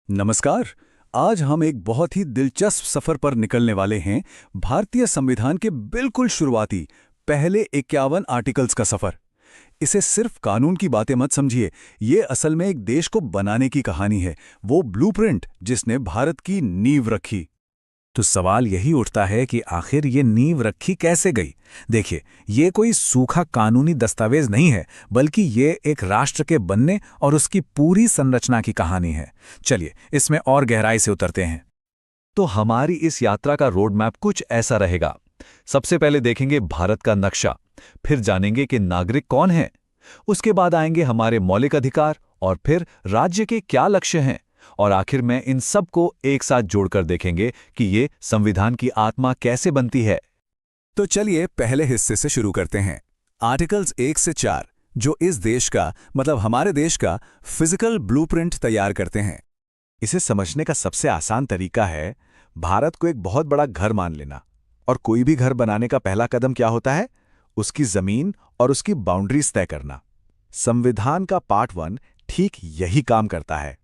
नमस्कार। आज हम एक बहुत ही दिलचस्प सफर पर निकलने वाले हैं। भारतीय संविधान के बिल्कुल शुरुआती पहले 51 आर्टिकल्स का सफर। इसे सिर्फ कानून की बातें मत समझिए, ये असल में एक देश को बनाने की कहानी है, वो ब्लूप्रिंट जिसने भारत की नींव रखी। तो सवाल यही उठता है कि आखिर ये नींव रखी कैसे गई। देखिए, ये कोई सूखा कानूनी दस्तावेज नहीं है, बल्कि ये एक राष्ट्र के बनने और उसकी पूरी संरचना की कहानी है। चलिए इसमें और गहराई से उतरते हैं। तो हमारी इस यात्रा का रोड मैप कुछ ऐसा रहेगा। सबसे पहले देखेंगे भारत का नक्शा, फिर जानेंगे कि नागरिक कौन है, उसके बाद आएंगे हमारे मौलिक अधिकार और फिर राज्य के क्या लक्ष्य हैं, और आखिर में इन सब को एक साथ जोड़कर देखेंगे कि ये संविधान की आत्मा कैसे बनती है। तो चलिए पहले हिस्से से शुरू करते हैं। आर्टिकल्स 1 से 4 जो इस देश का मतलब हमारे देश का फिजिकल ब्लूप्रिंट तैयार करते हैं। इसे समझने का सबसे आसान तरीका है भारत को एक बहुत बड़ा घर मान लेना। और कोई भी घर बनाने का पहला कदम क्या होता है? उसकी जमीन और उसकी बाउंड्रीज तय करना। संविधान का पार्ट 1 ठीक यही काम करता है।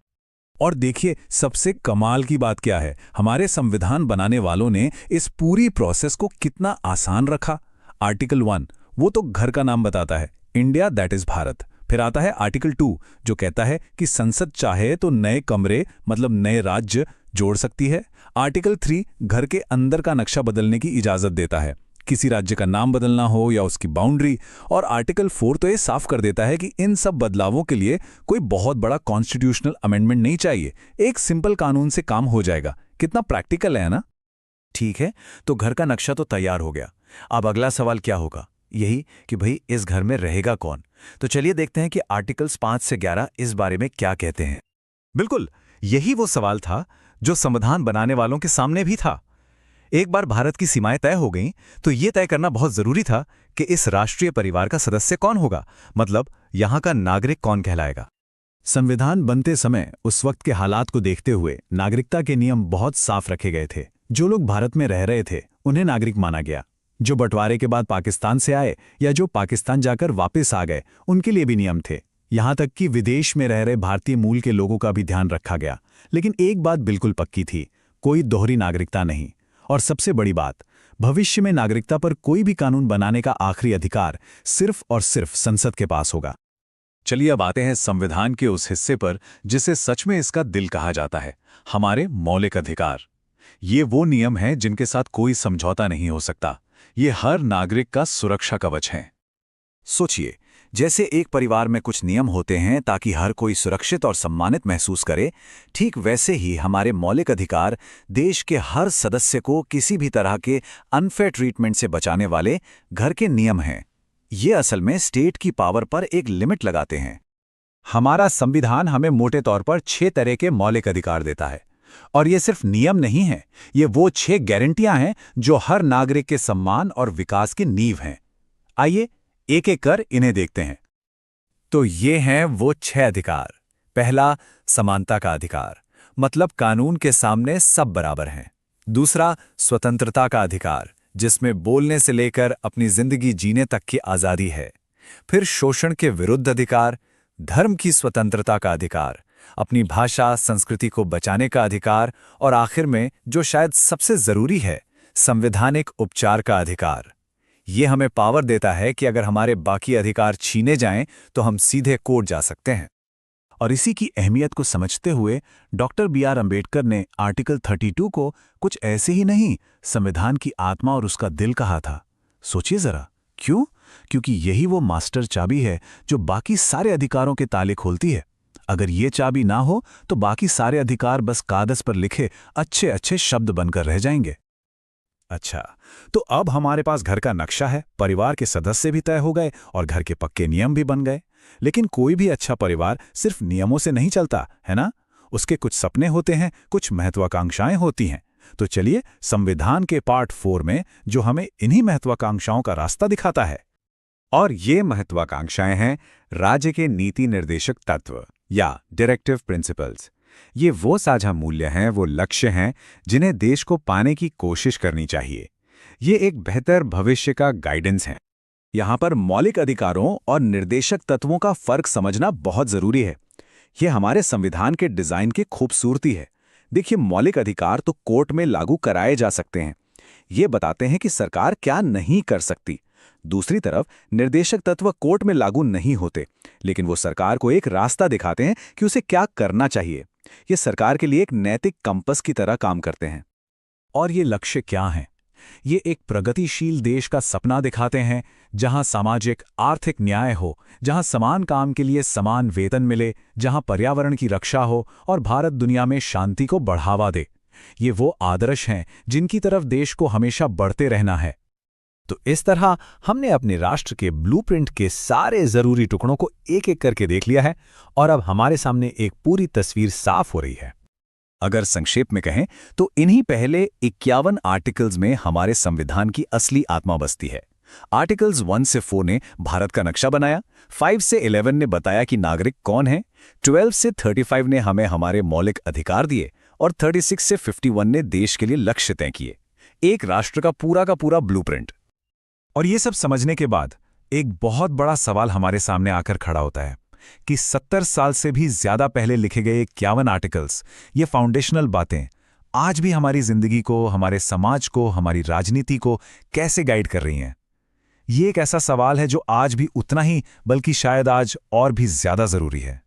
और देखिए, सबसे कमाल की बात क्या है, हमारे संविधान बनाने वालों ने इस पूरी प्रोसेस को कितना आसान रखा। आर्टिकल 1 वो तो घर का नाम बताता है, इंडिया दैट इज भारत। फिर आता है आर्टिकल 2 जो कहता है कि संसद चाहे तो नए कमरे मतलब नए राज्य जोड़ सकती है। आर्टिकल 3 घर के अंदर का नक्शा बदलने की इजाजत देता है, किसी राज्य का नाम बदलना हो या उसकी बाउंड्री। और आर्टिकल 4 तो ये साफ कर देता है कि इन सब बदलावों के लिए कोई बहुत बड़ा कॉन्स्टिट्यूशनल अमेंडमेंट नहीं चाहिए, एक सिंपल कानून से काम हो जाएगा। कितना प्रैक्टिकल है ना। ठीक है, तो घर का नक्शा तो तैयार हो गया। अब अगला सवाल क्या होगा? यही कि भाई इस घर में रहेगा कौन। तो चलिए देखते हैं कि आर्टिकल्स 5 से 11 इस बारे में क्या कहते हैं। बिल्कुल, यही वो सवाल था जो संविधान बनाने वालों के सामने भी था। एक बार भारत की सीमाएं तय हो गईं, तो यह तय करना बहुत जरूरी था कि इस राष्ट्रीय परिवार का सदस्य कौन होगा, मतलब यहां का नागरिक कौन कहलाएगा। संविधान बनते समय उस वक्त के हालात को देखते हुए नागरिकता के नियम बहुत साफ रखे गए थे। जो लोग भारत में रह रहे थे उन्हें नागरिक माना गया। जो बंटवारे के बाद पाकिस्तान से आए या जो पाकिस्तान जाकर वापस आ गए उनके लिए भी नियम थे। यहां तक कि विदेश में रह रहे भारतीय मूल के लोगों का भी ध्यान रखा गया। लेकिन एक बात बिल्कुल पक्की थी, कोई दोहरी नागरिकता नहीं। और सबसे बड़ी बात, भविष्य में नागरिकता पर कोई भी कानून बनाने का आखिरी अधिकार सिर्फ और सिर्फ संसद के पास होगा। चलिए अब आते हैं संविधान के उस हिस्से पर जिसे सच में इसका दिल कहा जाता है, हमारे मौलिक अधिकार। ये वो नियम हैं जिनके साथ कोई समझौता नहीं हो सकता। ये हर नागरिक का सुरक्षा कवच है। सोचिए, जैसे एक परिवार में कुछ नियम होते हैं ताकि हर कोई सुरक्षित और सम्मानित महसूस करे, ठीक वैसे ही हमारे मौलिक अधिकार देश के हर सदस्य को किसी भी तरह के अनफेयर ट्रीटमेंट से बचाने वाले घर के नियम हैं। ये असल में स्टेट की पावर पर एक लिमिट लगाते हैं। हमारा संविधान हमें मोटे तौर पर 6 तरह के मौलिक अधिकार देता है। और ये सिर्फ नियम नहीं है, ये वो 6 गारंटियां हैं जो हर नागरिक के सम्मान और विकास की नींव हैं। आइए एक एक कर इन्हें देखते हैं। तो ये हैं वो 6 अधिकार। पहला, समानता का अधिकार, मतलब कानून के सामने सब बराबर हैं। दूसरा, स्वतंत्रता का अधिकार, जिसमें बोलने से लेकर अपनी जिंदगी जीने तक की आज़ादी है। फिर शोषण के विरुद्ध अधिकार, धर्म की स्वतंत्रता का अधिकार, अपनी भाषा संस्कृति को बचाने का अधिकार, और आखिर में जो शायद सबसे जरूरी है, संवैधानिक उपचार का अधिकार। ये हमें पावर देता है कि अगर हमारे बाकी अधिकार छीने जाएं तो हम सीधे कोर्ट जा सकते हैं। और इसी की अहमियत को समझते हुए डॉक्टर B.R. अम्बेडकर ने आर्टिकल 32 को कुछ ऐसे ही नहीं, संविधान की आत्मा और उसका दिल कहा था। सोचिए जरा, क्यों? क्योंकि यही वो मास्टर चाबी है जो बाकी सारे अधिकारों के ताले खोलती है। अगर ये चाबी ना हो तो बाकी सारे अधिकार बस कागज पर लिखे अच्छे अच्छे शब्द बनकर रह जाएंगे। अच्छा, तो अब हमारे पास घर का नक्शा है, परिवार के सदस्य भी तय हो गए और घर के पक्के नियम भी बन गए। लेकिन कोई भी अच्छा परिवार सिर्फ नियमों से नहीं चलता, है ना? उसके कुछ सपने होते हैं, कुछ महत्वाकांक्षाएं होती हैं। तो चलिए संविधान के पार्ट 4 में जो हमें इन्हीं महत्वाकांक्षाओं का रास्ता दिखाता है। और ये महत्वाकांक्षाएं हैं राज्य के नीति निर्देशक तत्व या डायरेक्टिव प्रिंसिपल्स। ये वो साझा मूल्य हैं, वो लक्ष्य हैं जिन्हें देश को पाने की कोशिश करनी चाहिए। ये एक बेहतर भविष्य का गाइडेंस है। यहाँ पर मौलिक अधिकारों और निर्देशक तत्वों का फर्क समझना बहुत जरूरी है। ये हमारे संविधान के डिजाइन की खूबसूरती है। देखिए, मौलिक अधिकार तो कोर्ट में लागू कराए जा सकते हैं। ये बताते हैं कि सरकार क्या नहीं कर सकती। दूसरी तरफ निर्देशक तत्व कोर्ट में लागू नहीं होते, लेकिन वो सरकार को एक रास्ता दिखाते हैं कि उसे क्या करना चाहिए। ये सरकार के लिए एक नैतिक कंपस की तरह काम करते हैं। और ये लक्ष्य क्या हैं? ये एक प्रगतिशील देश का सपना दिखाते हैं, जहां सामाजिक आर्थिक न्याय हो, जहां समान काम के लिए समान वेतन मिले, जहां पर्यावरण की रक्षा हो और भारत दुनिया में शांति को बढ़ावा दे। ये वो आदर्श हैं जिनकी तरफ देश को हमेशा बढ़ते रहना है। तो इस तरह हमने अपने राष्ट्र के ब्लूप्रिंट के सारे जरूरी टुकड़ों को एक एक करके देख लिया है और अब हमारे सामने एक पूरी तस्वीर साफ हो रही है। अगर संक्षेप में कहें तो इन्हीं पहले 51 आर्टिकल्स में हमारे संविधान की असली आत्मा बसती है। आर्टिकल्स 1 से 4 ने भारत का नक्शा बनाया, 5 से 11 ने बताया कि नागरिक कौन है, 12 से 35 ने हमें हमारे मौलिक अधिकार दिए और 36 से 51 ने देश के लिए लक्ष्य तय किए। एक राष्ट्र का पूरा ब्लूप्रिंट। और ये सब समझने के बाद एक बहुत बड़ा सवाल हमारे सामने आकर खड़ा होता है कि 70 साल से भी ज्यादा पहले लिखे गए 51 आर्टिकल्स, ये फाउंडेशनल बातें आज भी हमारी जिंदगी को, हमारे समाज को, हमारी राजनीति को कैसे गाइड कर रही हैं? ये एक ऐसा सवाल है जो आज भी उतना ही, बल्कि शायद आज और भी ज्यादा जरूरी है।